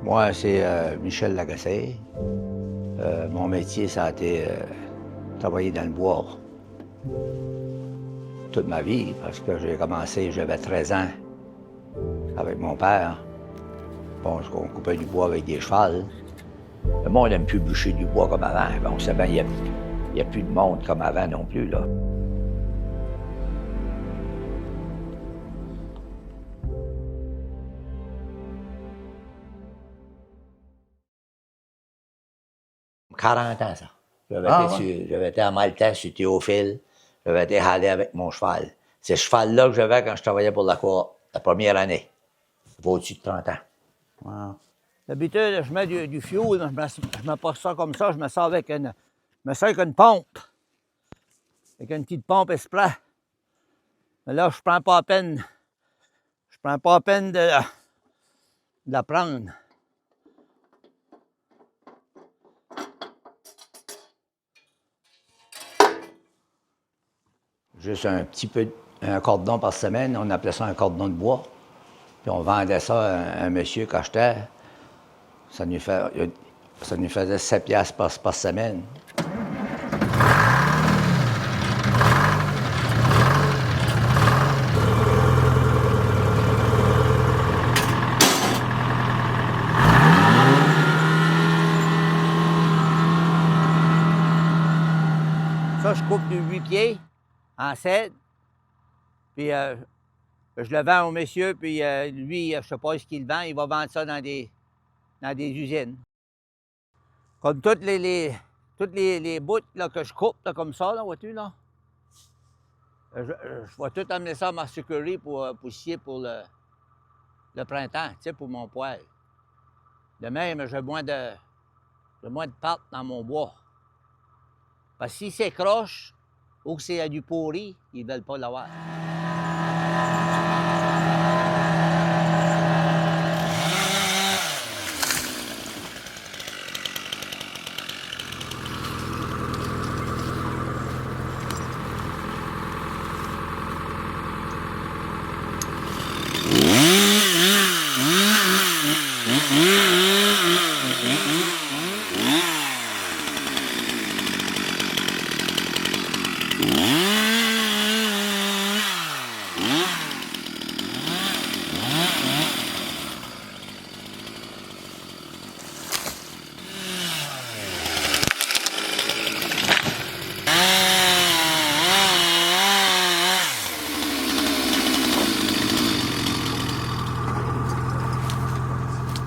Moi, c'est Michel Lagacé. Mon métier, ça a été travailler dans le bois toute ma vie, parce que j'ai commencé, j'avais 13 ans, avec mon père. Bon, on coupait du bois avec des chevals. Le monde n'aime plus bûcher du bois comme avant. Bon, c'est bien, il n'y a plus de monde comme avant non plus, là. « 40 ans, ça. J'avais été à Maltais sur Théophile. J'avais été halé avec mon cheval. C'est ce cheval-là que j'avais quand je travaillais pour la Cour, la première année. Ça fait au-dessus de 30 ans. Wow. D'habitude, je mets du fioul, je mets pas ça comme ça, je mets ça avec une pompe. Avec une petite pompe esprit. Mais là, je prends pas la peine. Je prends pas la peine de la prendre. Juste un petit peu, un cordon par semaine, on appelait ça un cordon de bois. Puis on vendait ça à un monsieur qui achetait. Ça nous faisait 7 piastres par semaine. Ça, je coupe de 8 pieds en cèdre. Puis je le vends au monsieur, puis lui, je ne sais pas ce qu'il vend, il va vendre ça dans des usines. Comme toutes les bouts là, que je coupe, là, comme ça, là, vois-tu, là? Je vais tout amener ça à ma sucrerie pour scier pour le printemps, tu sais, pour mon poêle. De même, j'ai moins de pâte dans mon bois. Parce que si c'est croche ou que c'est du pourri, ils ne veulent pas l'avoir.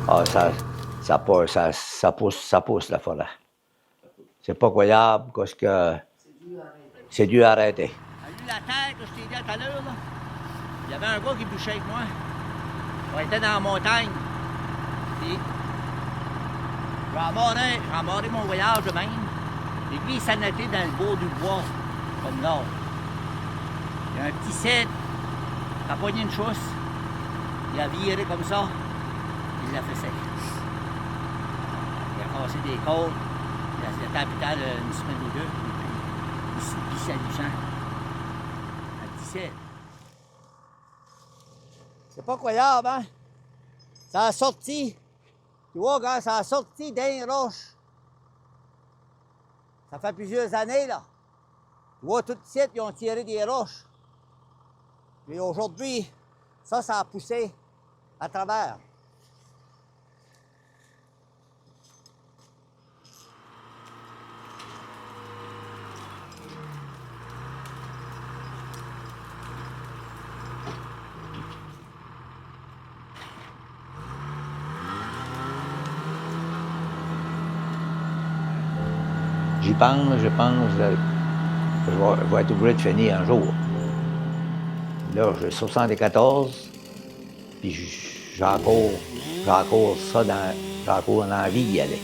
Ah, ça pousse la forêt. C'est pas croyable parce que c'est dû arrêter. La terre que je t'ai dit tout à l'heure, là, il y avait un gars qui bûchait avec moi. On était dans la montagne. Puis, j'ai amarré mon voyage de même. Et lui, il s'en était dans le beau du bois, comme là. Il y a un petit cèdre, il a pogné une chousse, il a viré comme ça, il l'a fait sec. Il a cassé des côtes, il était à l'hôpital une semaine ou deux, et puis il s'est pissé du sang. Un petit cèdre. C'est pas croyable, hein? Ça a sorti. Tu vois, quand ça a sorti d'un roche. Ça fait plusieurs années, là. Tu vois, tout de suite, ils ont tiré des roches. Puis aujourd'hui, ça a poussé à travers. Je pense que je vais être obligé de finir un jour. Là, j'ai 74, puis j'ai encore ça j'ai encore envie d'y aller.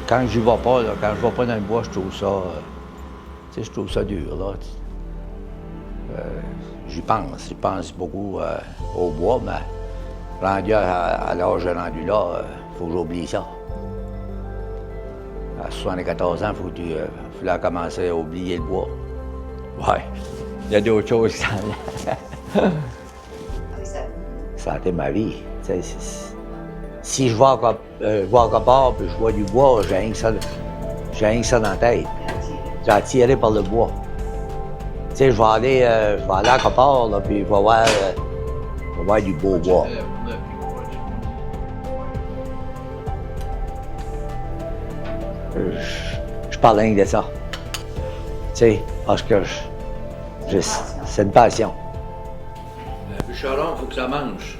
Quand je vais pas, là, quand je vais pas dans le bois, je trouve ça dur, là. Je pense beaucoup au bois, mais rendu à l'âge rendu là, faut que j'oublie ça. À 74 ans, il fallait commencer à oublier le bois. Ouais. Il y a d'autres choses qui s'en ça a été ma vie. Tu sais, si je vois quelque part puis je vois du bois, j'ai rien que ça dans la tête. J'ai attiré par le bois. Tu sais, je vais aller à quelque part, là, puis je vais voir du beau bois. Je parle rien que de ça. Tu sais, parce que c'est une passion. Le bûcheron, il faut que ça mange.